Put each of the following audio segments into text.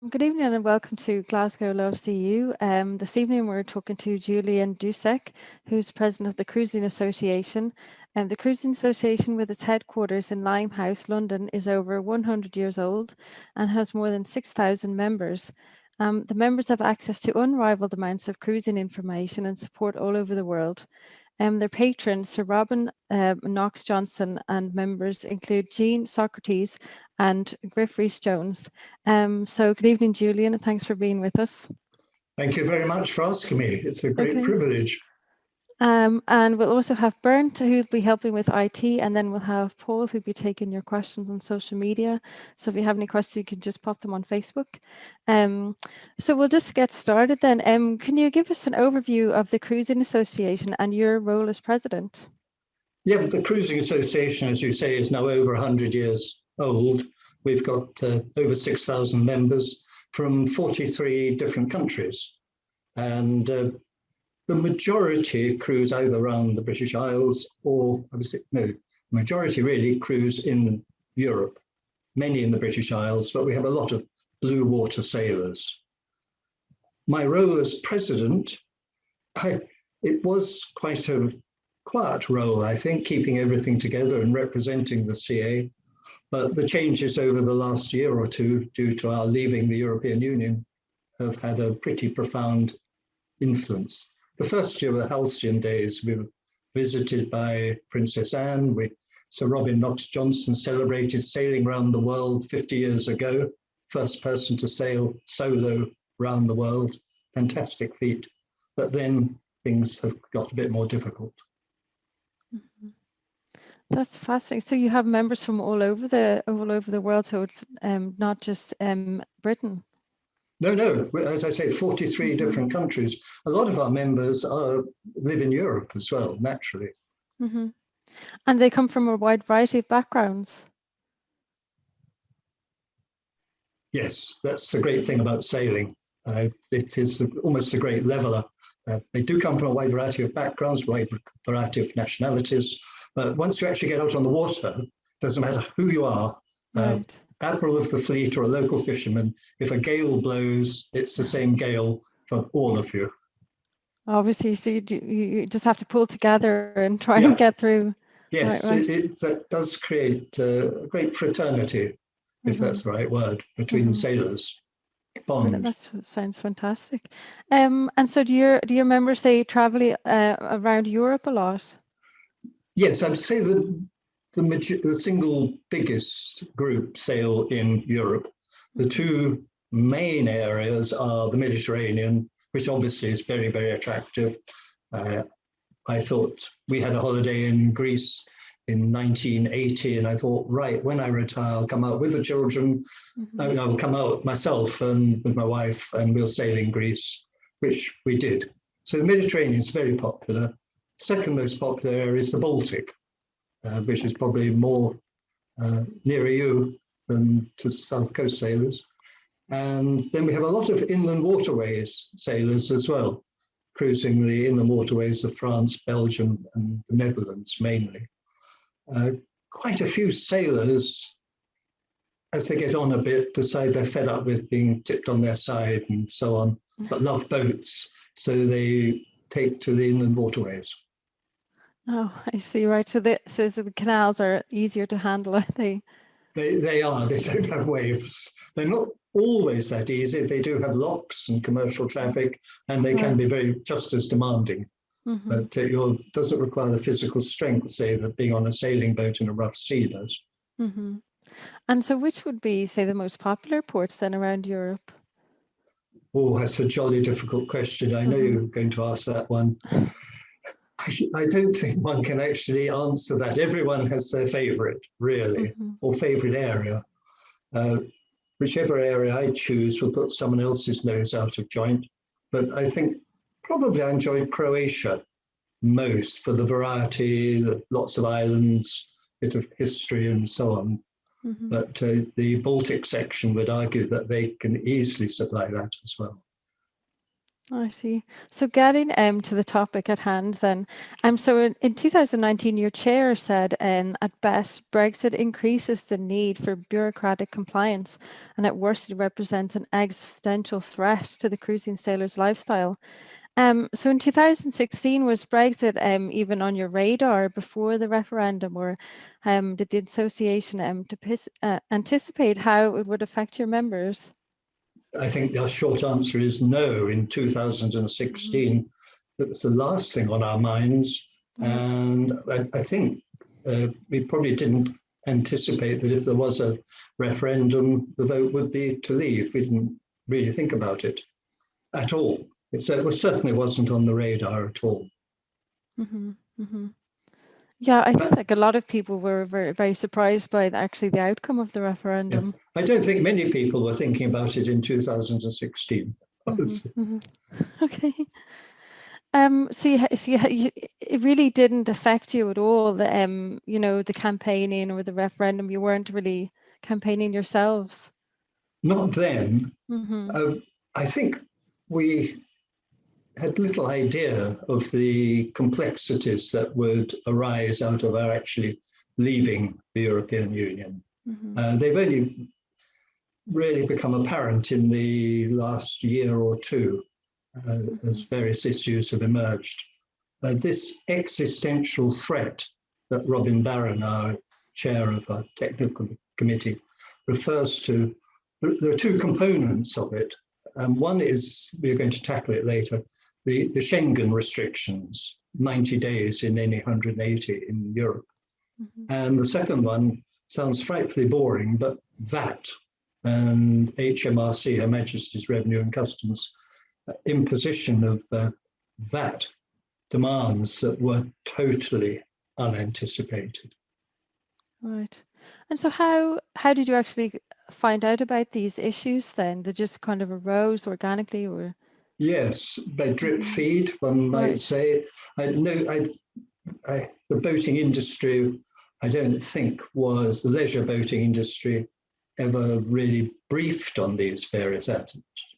Good evening and welcome to Glasgow Loves EU. This evening we're talking to Julian Dussek, who's president of the Cruising Association. The Cruising Association, with its headquarters in Limehouse, London, is over 100 years old and has more than 6,000 members. The members have access to unrivaled amounts of cruising information and support all over the world. Their patrons, Sir Robin Knox Johnson, and members include Jean Socrates and Griff Rhys-Jones. So good evening, Julian, and thanks for being with us. Thank you very much for asking me. It's a great privilege. And we'll also have Bernd, who'll be helping with IT, and then we'll have Paul, who'll be taking your questions on social media. So if you have any questions, you can just pop them on Facebook. So we'll just get started then. Can you give us an overview of the Cruising Association and your role as president? Yeah, the Cruising Association, as you say, is now over 100 years old. We've got over 6,000 members from 43 different countries. And the majority cruise either around the British Isles or, majority really cruise in Europe, many in the British Isles, but we have a lot of blue water sailors. My role as president, it was quite a quiet role, I think, keeping everything together and representing the CA. But the changes over the last year or two, due to our leaving the European Union, have had a pretty profound influence. The first year were halcyon days. We were visited by Princess Anne. Sir Robin Knox Johnson celebrated sailing around the world 50 years ago. First person to sail solo around the world. Fantastic feat. But then things have got a bit more difficult. Mm-hmm. That's fascinating. So you have members from all over the world. So it's not just Britain. No. As I say, 43 different countries. A lot of our members live in Europe as well, naturally. Mm-hmm. And they come from a wide variety of backgrounds. Yes, that's the great thing about sailing. It is almost a great leveler. They do come from a wide variety of backgrounds, wide variety of nationalities. But once you actually get out on the water, it doesn't matter who you are. Right. Admiral of the fleet or a local fisherman, if a gale blows, it's the same gale for all of you. Obviously, so you just have to pull together and try and get through. Yes, right. It does create a great fraternity, if that's the right word, between sailors. Bond. That sounds fantastic. And so do your members, they travel around Europe a lot? Yes, I'd say the single biggest group sail in Europe. The two main areas are the Mediterranean, which obviously is very, very attractive. I thought we had a holiday in Greece in 1980, and I thought, right, when I retire, I'll come out with the children. I'll come out myself and with my wife, and we'll sail in Greece, which we did. So the Mediterranean is very popular. Second most popular area is the Baltic, which is probably more nearer you than to South Coast sailors. And then we have a lot of inland waterways sailors as well, cruising the inland waterways of France, Belgium, and the Netherlands mainly. Quite a few sailors, as they get on a bit, decide they're fed up with being tipped on their side and so on, but love boats, so they take to the inland waterways. Oh, I see. Right. So the canals are easier to handle, aren't they? They are. They don't have waves. They're not always that easy. They do have locks and commercial traffic, and they can be just as demanding. But it doesn't require the physical strength, say, that being on a sailing boat in a rough sea does. And so which would be, say, the most popular ports then around Europe? Oh, that's a jolly difficult question. I know you're going to ask that one. I don't think one can actually answer that. Everyone has their favourite, really, or favourite area. Whichever area I choose will put someone else's nose out of joint. But I think probably I enjoyed Croatia most for the variety, lots of islands, bit of history and so on. But the Baltic section would argue that they can easily supply that as well. I see. So getting to the topic at hand then, so in 2019, your chair said at best, Brexit increases the need for bureaucratic compliance, and at worst, it represents an existential threat to the cruising sailor's lifestyle. So in 2016, was Brexit even on your radar before the referendum, or did the association anticipate how it would affect your members? I think the short answer is no. In 2016, it was the last thing on our minds. Right. And I think we probably didn't anticipate that if there was a referendum, the vote would be to leave. We didn't really think about it at all. It certainly wasn't on the radar at all. Mm-hmm. Mm-hmm. Yeah, I think But, like a lot of people were very, very surprised by actually the outcome of the yeah, referendum. I don't think many people were thinking about it in 2016. Mm-hmm. Mm-hmm. Okay. It really didn't affect you at all, the campaigning or the referendum. You weren't really campaigning yourselves. Not then. Mm-hmm. I think we had little idea of the complexities that would arise out of our actually leaving the European Union. Mm-hmm. They've only really become apparent in the last year or two as various issues have emerged. This existential threat that Robin Barron, our chair of our technical committee, refers to, there are two components of it. One is, we're going to tackle it later, the Schengen restrictions, 90 days in any 180 in Europe. Mm-hmm. And the second one sounds frightfully boring, but VAT and HMRC, Her Majesty's Revenue and Customs, imposition of VAT demands that were totally unanticipated. Right. And so how did you actually find out about these issues then? They just kind of arose organically, or? Yes, by drip Mm-hmm. feed, one might Right. say. The boating industry, I don't think was the leisure boating industry ever really briefed on these various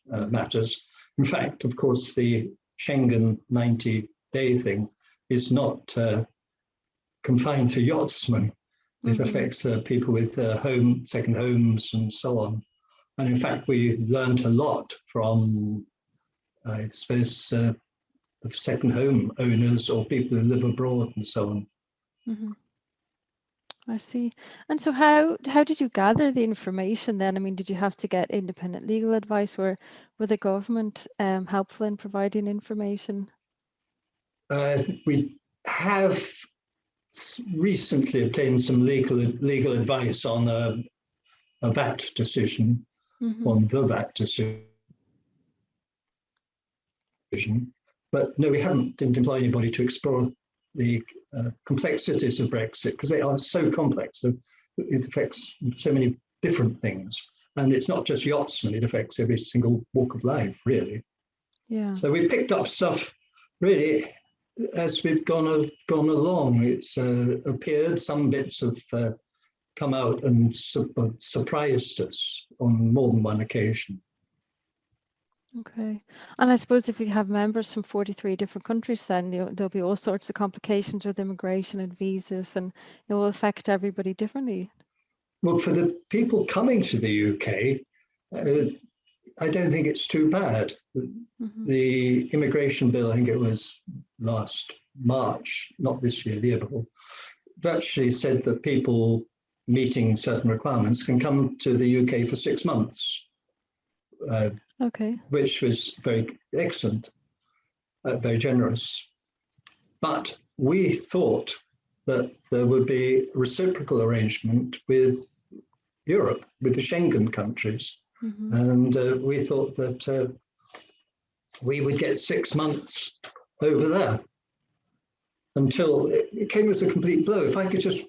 matters. In fact, of course, the Schengen 90-day thing is not confined to yachtsmen. It affects people with second homes and so on. And in fact, we learned a lot from, I suppose, the second home owners or people who live abroad and so on. Mm-hmm. I see. And so how did you gather the information then? I mean, did you have to get independent legal advice, or were the government helpful in providing information? We have recently obtained some legal advice on a VAT decision, Mm-hmm. on the VAT decision. But no, we didn't employ anybody to explore the complexities of Brexit, because they are so complex. So it affects so many different things. And it's not just yachtsmen, it affects every single walk of life, really. Yeah. So we've picked up stuff really as we've gone along. It's appeared, some bits have come out and surprised us on more than one occasion. Okay. And I suppose if you have members from 43 different countries, then there'll be all sorts of complications with immigration and visas, and it will affect everybody differently. Well, for the people coming to the UK, I don't think it's too bad. Mm-hmm. The immigration bill, I think it was last March, not this year, the year before, virtually said that people meeting certain requirements can come to the UK for 6 months. Okay. Which was very excellent, very generous. But we thought that there would be reciprocal arrangement with Europe, with the Schengen countries. Mm-hmm. And we thought that we would get 6 months over there, until it came as a complete blow. If I could just,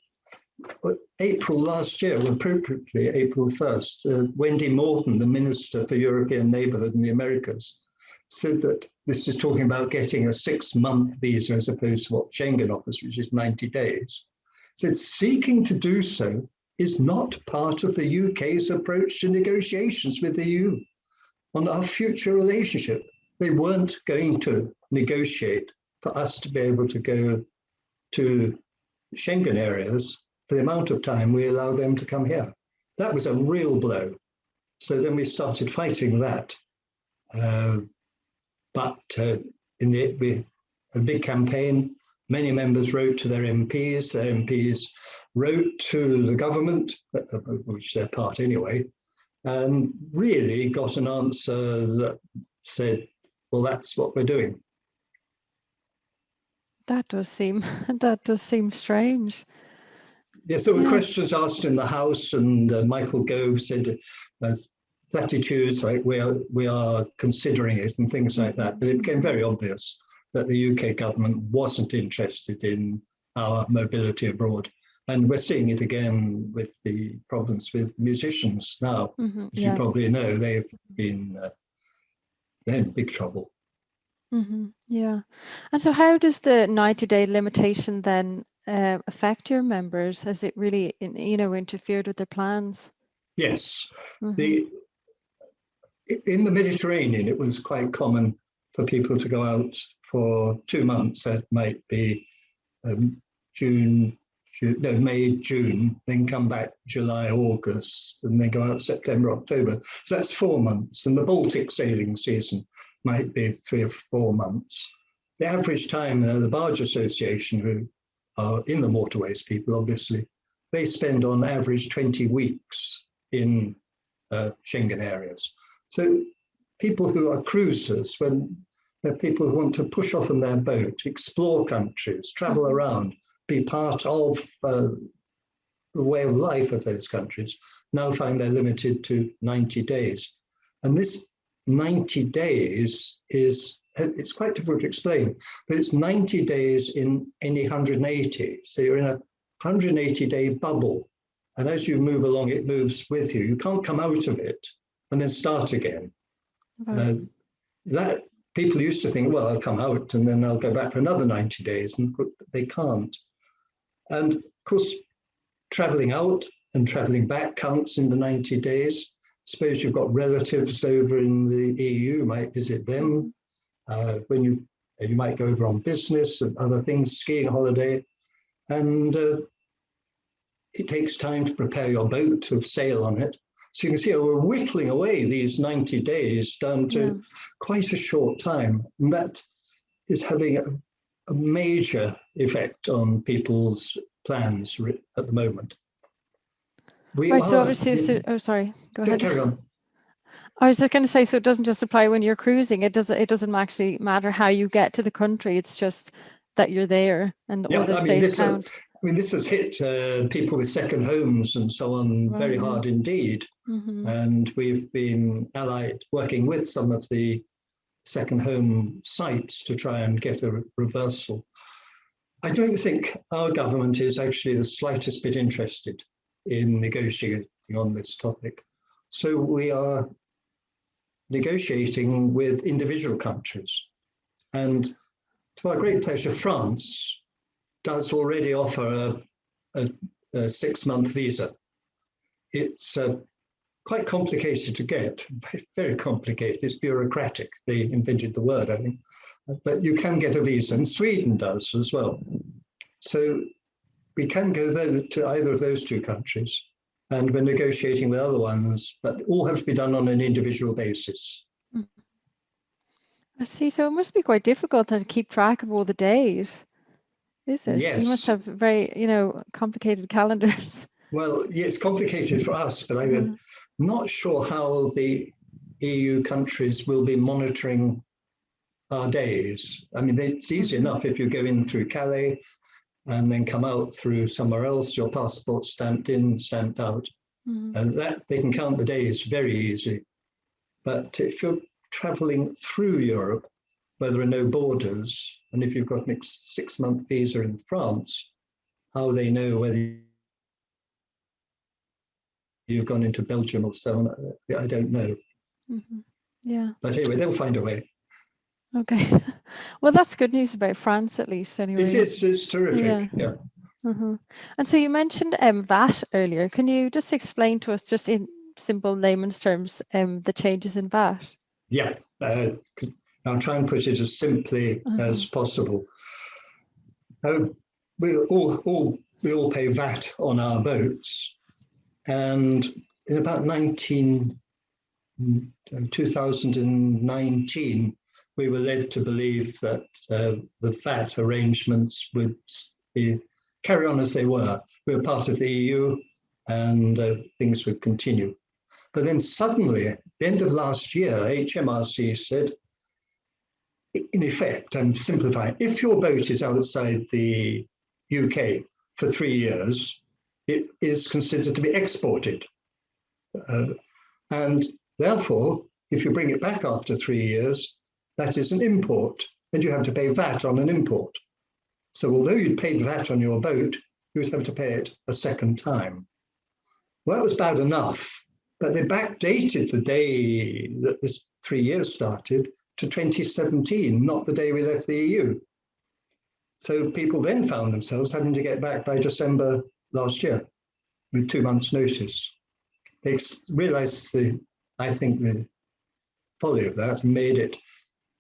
April last year, appropriately April 1st, Wendy Morton, the Minister for European Neighbourhood in the Americas, said that this is talking about getting a 6-month visa as opposed to what Schengen offers, which is 90 days. Said seeking to do so is not part of the UK's approach to negotiations with the EU on our future relationship. they weren't going to negotiate for us to be able to go to Schengen areas for the amount of time we allow them to come here. That was a real blow. So then we started fighting that. But we a big campaign. Many members wrote to their MPs. Their MPs wrote to the government, which they're part anyway, and really got an answer that said, well, that's what we're doing. That does seem strange. Yes, there were questions asked in the House, and Michael Gove said platitudes like we are considering it and things like that. But it became very obvious that the UK government wasn't interested in our mobility abroad. And we're seeing it again with the problems with musicians now. As you probably know, they've been they're in big trouble. Yeah. And so how does the 90-day limitation then affect your members? Has it really, interfered with their plans? Yes. In the Mediterranean, it was quite common for people to go out for 2 months. That might be May, June, then come back July, August, and then go out September, October. So that's 4 months. And the Baltic sailing season might be 3 or 4 months. The average time, the Barge Association, who are in the waterways people, obviously, they spend on average 20 weeks in Schengen areas. So people who are cruisers, when they're people who want to push off on their boat, explore countries, travel around, be part of the way of life of those countries, now find they're limited to 90 days. And this 90 days it's quite difficult to explain, but it's 90 days in any 180. So you're in a 180-day bubble. And as you move along, it moves with you. You can't come out of it and then start again. That people used to think, well, I'll come out and then I'll go back for another 90 days, and they can't. And of course, traveling out and traveling back counts in the 90 days. Suppose you've got relatives over in the EU, you might visit them. When you might go over on business and other things, skiing holiday, and it takes time to prepare your boat to sail on it. So you can see we're whittling away these 90 days down to quite a short time. And that is having a major effect on people's plans at the moment. So obviously, sorry, go ahead. Carry on. I was just going to say, so it doesn't just apply when you're cruising. It doesn't actually matter how you get to the country. It's just that you're there, and all those days count. This has hit people with second homes and so on very hard indeed. And we've been working with some of the second home sites to try and get a reversal. I don't think our government is actually the slightest bit interested in negotiating on this topic. So we are negotiating with individual countries. And to our great pleasure, France does already offer a 6-month visa. It's quite complicated to get, very complicated. It's bureaucratic. They invented the word, I think. But you can get a visa, and Sweden does as well. So we can go there to either of those 2 countries, and we're negotiating with other ones, but all have to be done on an individual basis. I see. So it must be quite difficult to keep track of all the days, is it? Yes. You must have very, complicated calendars. Well, yeah, it's complicated for us, but I'm not sure how the EU countries will be monitoring our days. I mean, it's easy enough if you go in through Calais and then come out through somewhere else, your passport stamped in, stamped out. And that they can count the days very easy. But if you're traveling through Europe, where there are no borders, and if you've got a 6-month visa in France, how they know whether you've gone into Belgium or so on, I don't know. Yeah. But anyway, they'll find a way. Okay. Well, that's good news about France, at least, anyway. It is. It's terrific. Yeah. And so you mentioned VAT earlier. Can you just explain to us, just in simple layman's terms, the changes in VAT? Yeah. I'll try and put it as simply as possible. We all pay VAT on our boats, and in about 2019, we were led to believe that the VAT arrangements would carry on as they were. We were part of the EU, and things would continue. But then suddenly, at the end of last year, HMRC said, in effect, I'm simplifying, if your boat is outside the UK for 3 years, it is considered to be exported. And therefore, if you bring it back after 3 years, that is an import, and you have to pay VAT on an import. So although you'd paid VAT on your boat, you would have to pay it a second time. Well, that was bad enough, but they backdated the day that this 3 years started to 2017, not the day we left the EU. So people then found themselves having to get back by December last year with 2 months' notice. They realized I think the folly of that and made it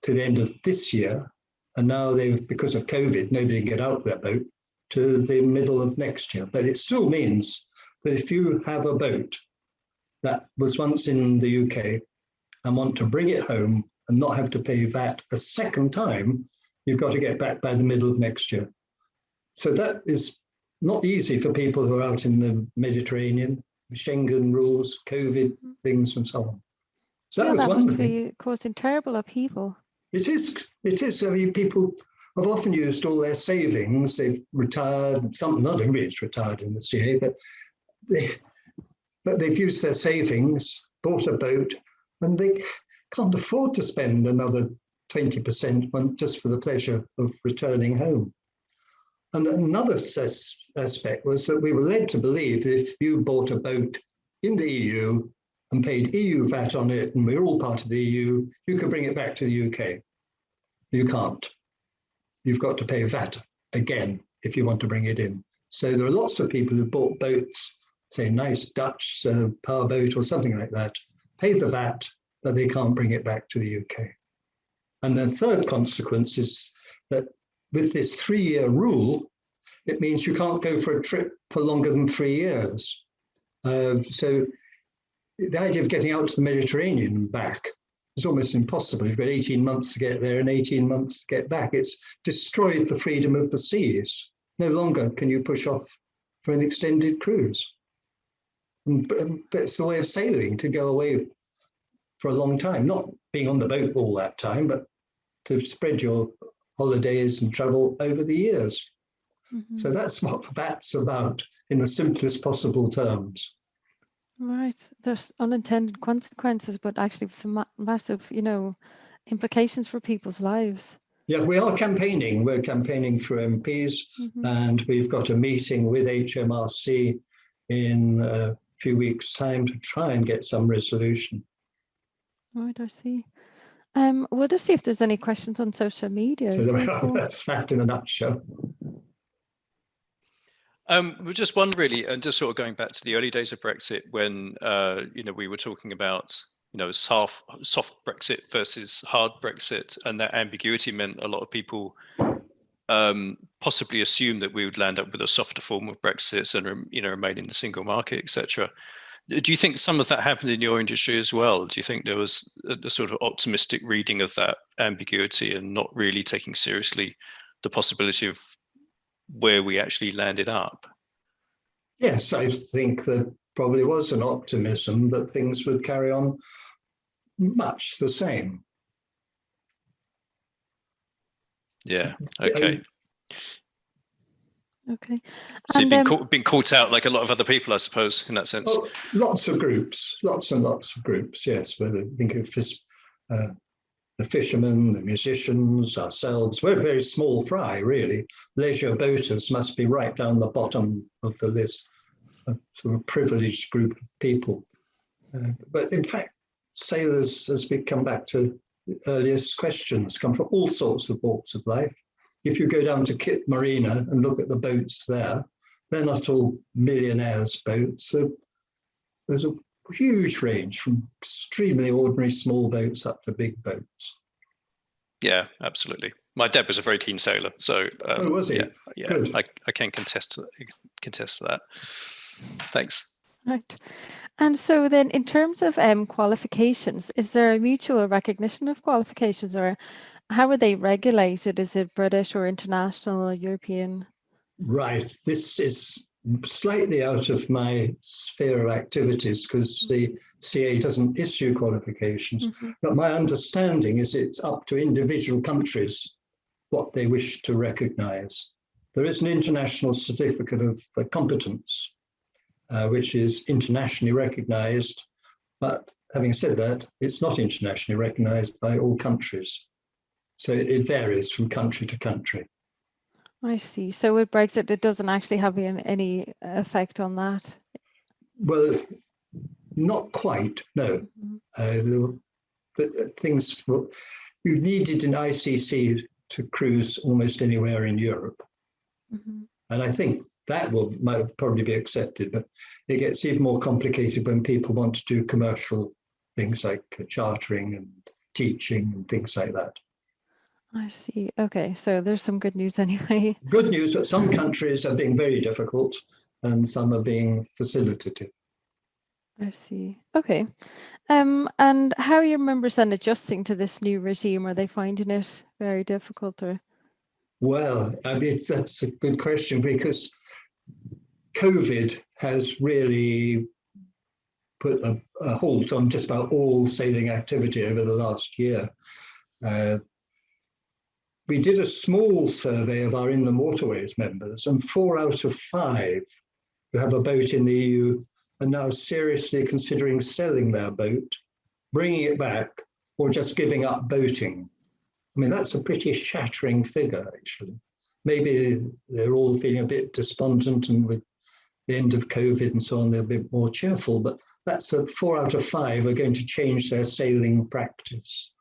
to the end of this year. And now because of COVID, nobody can get out of their boat to the middle of next year. But it still means that if you have a boat that was once in the UK and want to bring it home and not have to pay VAT a second time, you've got to get back by the middle of next year. So that is not easy for people who are out in the Mediterranean, Schengen rules, COVID things and so on. So that must be causing terrible upheaval. It is. I mean, people have often used all their savings. They've retired. Not everybody's retired in the CA, but they've used their savings, bought a boat, and they can't afford to spend another 20% just for the pleasure of returning home. And another aspect was that we were led to believe that if you bought a boat in the EU and paid EU VAT on it, and we're all part of the EU, you could bring it back to the UK. You can't. You've got to pay VAT again if you want to bring it in. So there are lots of people who bought boats, say nice Dutch power boat or something like that, paid the VAT, but they can't bring it back to the UK. And the third consequence is that with this 3-year rule, it means you can't go for a trip for longer than 3 years. So the idea of getting out to the Mediterranean and back is almost impossible. You've got 18 months to get there and 18 months to get back. It's destroyed the freedom of the seas. No longer can you push off for an extended cruise. But it's the way of sailing, to go away for a long time, not being on the boat all that time, but to spread your holidays and travel over the years. Mm-hmm. So that's what that's about in the simplest possible terms. Right. There's unintended consequences, but actually some massive, implications for people's lives. Yeah, we are campaigning. We're campaigning through MPs, and we've got a meeting with HMRC in a few weeks' time to try and get some resolution. Right, I see. We'll just see if there's any questions on social media. So that's fact in a nutshell. We're just one really, and just sort of going back to the early days of Brexit, when we were talking about soft Brexit versus hard Brexit, and that ambiguity meant a lot of people possibly assumed that we would land up with a softer form of Brexit and remain in the single market, etc. Do you think some of that happened in your industry as well? Do you think there was a sort of optimistic reading of that ambiguity and not really taking seriously the possibility of where we actually landed up? Yes, I think there probably was an optimism that things would carry on much the same. Yeah, okay. Okay. So you've been caught out like a lot of other people, I suppose, in that sense. Oh, lots of groups, lots and lots of groups, yes. Whether think of the fishermen, the musicians, ourselves. We're a very small fry, really. Leisure boaters must be right down the bottom of the list, a sort of privileged group of people. But in fact, sailors, as we come back to the earliest questions, come from all sorts of walks of life. If you go down to Kit Marina and look at the boats there, they're not all millionaires' boats. So there's a huge range from extremely ordinary small boats up to big boats. Yeah, absolutely. My dad was a very keen sailor, so was he? Yeah, Good. I can contest to that. Thanks. Right. And so then in terms of qualifications, is there a mutual recognition of qualifications, or how are they regulated? Is it British or international or European? Right. This is slightly out of my sphere of activities because the CA doesn't issue qualifications. But my understanding is it's up to individual countries what they wish to recognise. There is an international certificate of competence, which is internationally recognised. But having said that, it's not internationally recognised by all countries. So it varies from country to country. I see. So with Brexit, it doesn't actually have any effect on that? Well, not quite, no. Things, you needed an ICC to cruise almost anywhere in Europe. And I think that might probably be accepted, but it gets even more complicated when people want to do commercial things like chartering and teaching and things like that. I see. Okay, so there's some good news anyway. Good news, but some countries are being very difficult and some are being facilitative. I see. Okay. And how are your members then adjusting to this new regime? Are they finding it very difficult, or? Well, I mean, that's a good question because COVID has really put a halt on just about all sailing activity over the last year. We did a small survey of our inland waterways members, and 4 out of 5 who have a boat in the EU are now seriously considering selling their boat, bringing it back, or just giving up boating. I mean, that's a pretty shattering figure, actually. Maybe they're all feeling a bit despondent, and with the end of COVID and so on, they're a bit more cheerful, but that's 4 out of 5 are going to change their sailing practice.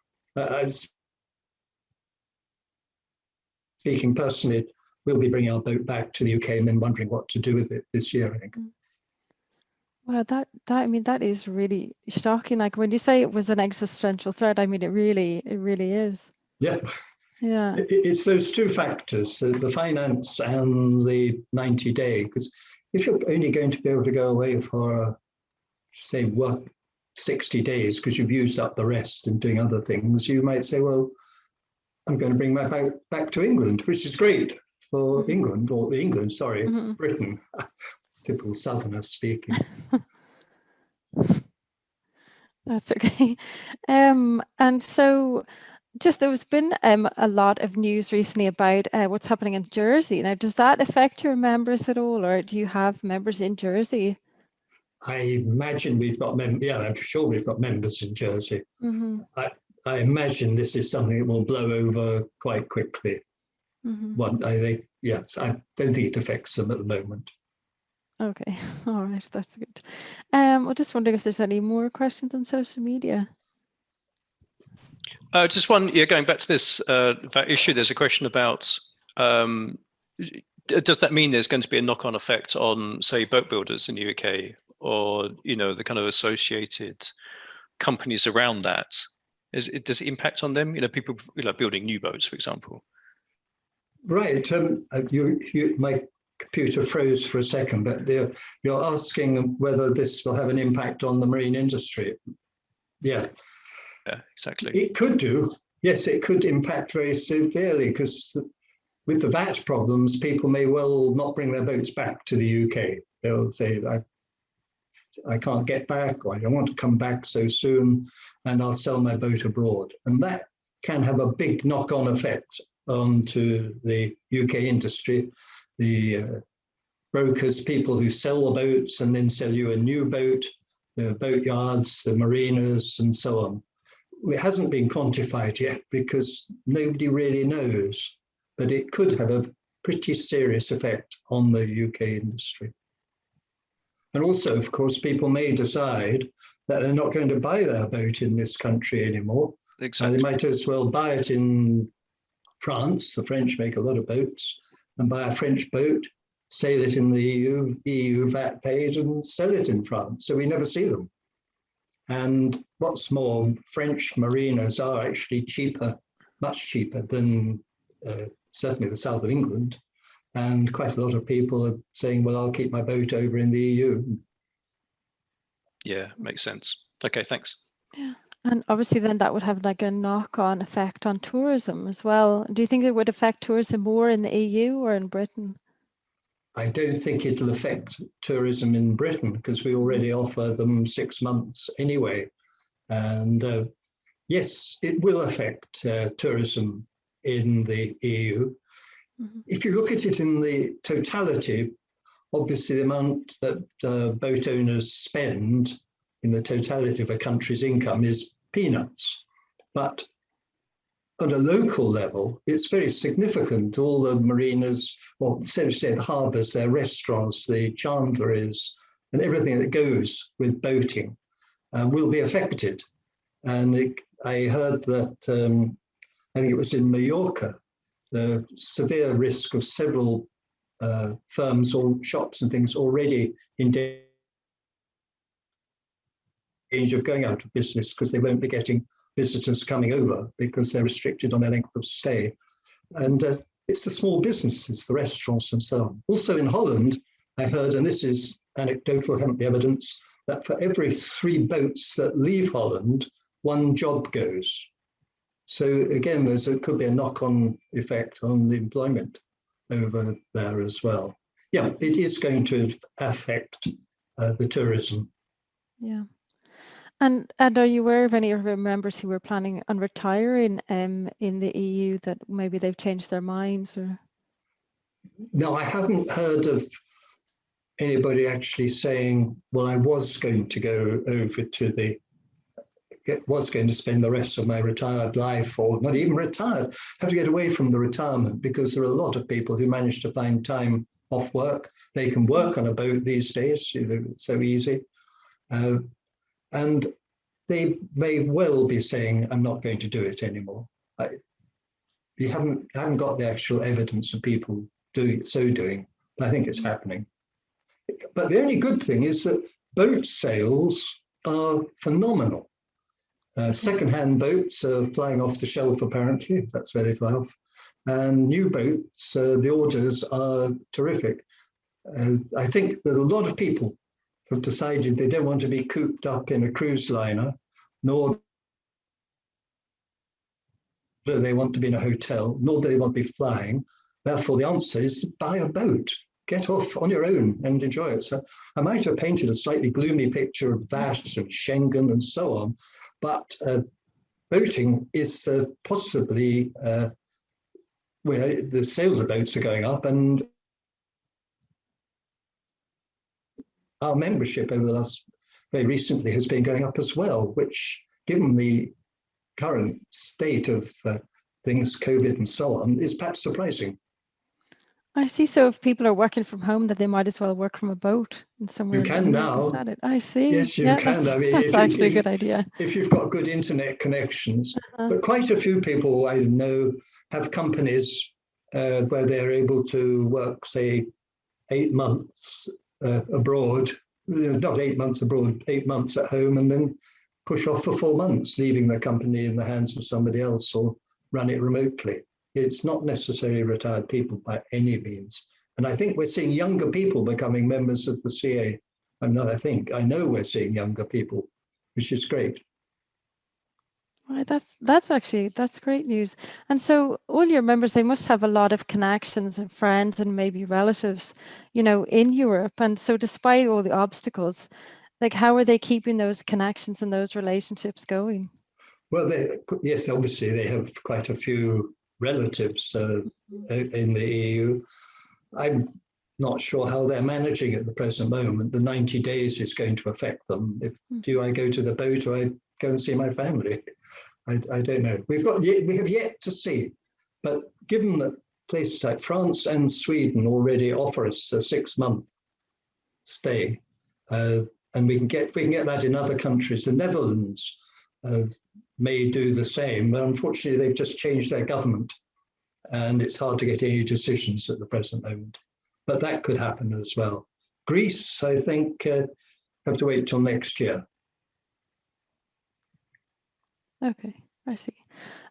Speaking personally, we'll be bringing our boat back to the UK and then wondering what to do with it this year, I think. Well, I mean, that is really shocking. Like when you say it was an existential threat, I mean, it really is. Yeah. Yeah. It's those two factors, the finance and the 90-day, because if you're only going to be able to go away for, say, work 60 days because you've used up the rest and doing other things, you might say, well, I'm going to bring my boat back to England, which is great for England, or England, sorry, Britain. Typical Southerner speaking. That's okay. And so just there's been a lot of news recently about what's happening in Jersey. Now, does that affect your members at all, or do you have members in Jersey? I imagine we've got members, yeah, I'm sure we've got members in Jersey. I imagine this is something that will blow over quite quickly. I think, yes, I don't think it affects them at the moment. Okay, all right, that's good. I'm just wondering if there's any more questions on social media. Just one, going back to this that issue, there's a question about, does that mean there's going to be a knock-on effect on, say, boat builders in the UK, or, the kind of associated companies around that? Does it impact on them? People building new boats, for example. Right. My computer froze for a second, but you're asking whether this will have an impact on the marine industry. Yeah. Yeah, exactly. It could do. Yes, it could impact very severely because with the VAT problems, people may well not bring their boats back to the UK. They'll say, I can't get back, or I don't want to come back so soon, and I'll sell my boat abroad. And that can have a big knock-on effect onto the UK industry, the brokers, people who sell the boats and then sell you a new boat, the boat yards, the marinas, and so on. It hasn't been quantified yet because nobody really knows, but it could have a pretty serious effect on the UK industry. And also, of course, people may decide that they're not going to buy their boat in this country anymore. Exactly. They might as well buy it in France. The French make a lot of boats, and buy a French boat, sail it in the EU VAT paid, and sell it in France. So we never see them. And what's more, French marinas are actually cheaper much cheaper than certainly the south of England. And quite a lot of people are saying, well, I'll keep my boat over in the EU. Yeah, makes sense. Okay, thanks. Yeah. And obviously then that would have like a knock-on effect on tourism as well. Do you think it would affect tourism more in the EU or in Britain? I don't think it'll affect tourism in Britain because we already offer them 6 months anyway. And yes, it will affect tourism in the EU. If you look at it in the totality, obviously the amount that boat owners spend in the totality of a country's income is peanuts. But on a local level, it's very significant. All the marinas, or so to say, the harbours, their restaurants, the chandleries, and everything that goes with boating will be affected. And I heard that, I think it was in Mallorca, the severe risk of several firms or shops and things already in danger of going out of business because they won't be getting visitors coming over because they're restricted on their length of stay. And it's the small businesses, the restaurants and so on. Also in Holland, I heard, and this is anecdotal, I haven't the evidence, that for every 3 boats that leave Holland, 1 job goes. So again, could be a knock-on effect on the employment over there as well. Yeah, it is going to affect the tourism. Yeah. And are you aware of any of your members who were planning on retiring in the EU that maybe they've changed their minds? Or No, I haven't heard of anybody actually saying, well, I was going to go over to was going to spend the rest of my retired life, or not even retired, have to get away from the retirement, because there are a lot of people who manage to find time off work. They can work on a boat these days, it's so easy. And they may well be saying, I'm not going to do it anymore. You haven't got the actual evidence of people doing, but I think it's happening. But the only good thing is that boat sales are phenomenal. Second-hand boats are flying off the shelf, apparently. That's where they fly off. And new boats, the orders are terrific. I think that a lot of people have decided they don't want to be cooped up in a cruise liner, nor do they want to be in a hotel, nor do they want to be flying. Therefore, the answer is to buy a boat. Get off on your own and enjoy it. So I might have painted a slightly gloomy picture of that and Schengen and so on, but boating is possibly where the sales of boats are going up, and our membership over the last, very recently, has been going up as well, which, given the current state of things, COVID and so on, is perhaps surprising. I see. So if people are working from home, that they might as well work from a boat and somewhere. You can now. Is that it? I see. Yes, you yeah, can. That's, I mean, that's actually a good idea. If you've got good internet connections. But quite a few people I know have companies where they're able to work, say, 8 months abroad, not 8 months abroad, 8 months at home, and then push off for 4 months, leaving their company in the hands of somebody else or run it remotely. It's not necessarily retired people by any means. And I think we're seeing younger people becoming members of the CA. I know we're seeing younger people, which is great. Right, that's great news. And so all your members, they must have a lot of connections and friends and maybe relatives, in Europe. And so despite all the obstacles, like how are they keeping those connections and those relationships going? Well, yes, obviously they have quite a few relatives in the EU. I'm not sure how they're managing at the present moment. The 90 days is going to affect them. Do I go to the boat or I go and see my family? I don't know. We have yet to see. But given that places like France and Sweden already offer us a 6-month stay, and we can get that in other countries. The Netherlands may do the same, but unfortunately they've just changed their government, and it's hard to get any decisions at the present moment. But that could happen as well. Greece, I think, have to wait till next year. Okay. I see.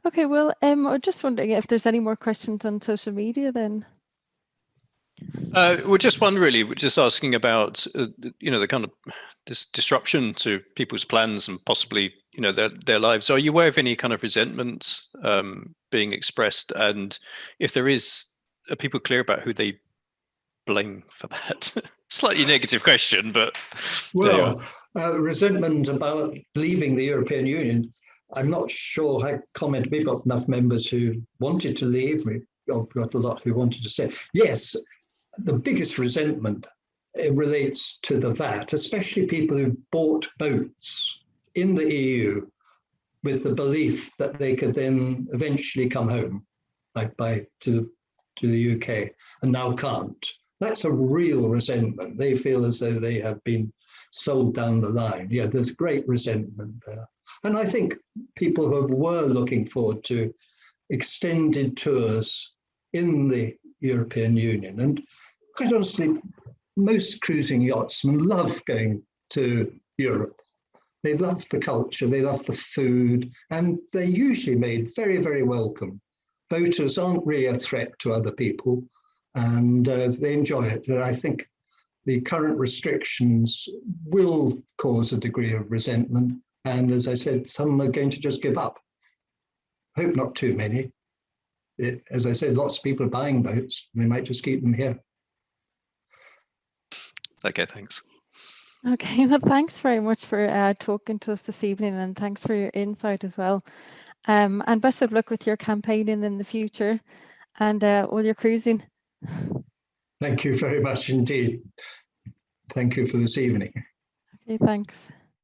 Okay, well, I'm just wondering if there's any more questions on social media then. Well, just one really, just asking about, the kind of this disruption to people's plans and possibly, their lives. Are you aware of any kind of resentment being expressed? And if there is, are people clear about who they blame for that? Slightly negative question, but well, resentment about leaving the European Union. I'm not sure how to comment. We've got enough members who wanted to leave. We've got a lot who wanted to stay. Yes, the biggest resentment relates to the VAT, especially people who bought boats in the EU with the belief that they could then eventually come home, to the UK, and now can't. That's a real resentment. They feel as though they have been sold down the line. Yeah, there's great resentment there. And I think people who were looking forward to extended tours in the European Union, and quite honestly, most cruising yachtsmen love going to Europe. They love the culture, they love the food, and they're usually made very, very welcome. Boaters aren't really a threat to other people, and they enjoy it. And I think the current restrictions will cause a degree of resentment. And as I said, some are going to just give up. I hope not too many. As I said, lots of people are buying boats. They might just keep them here. okay, thanks. Okay, well, thanks very much for talking to us this evening, and thanks for your insight as well. And best of luck with your campaigning in the future and all your cruising. Thank you very much indeed. Thank you for this evening. Okay, thanks.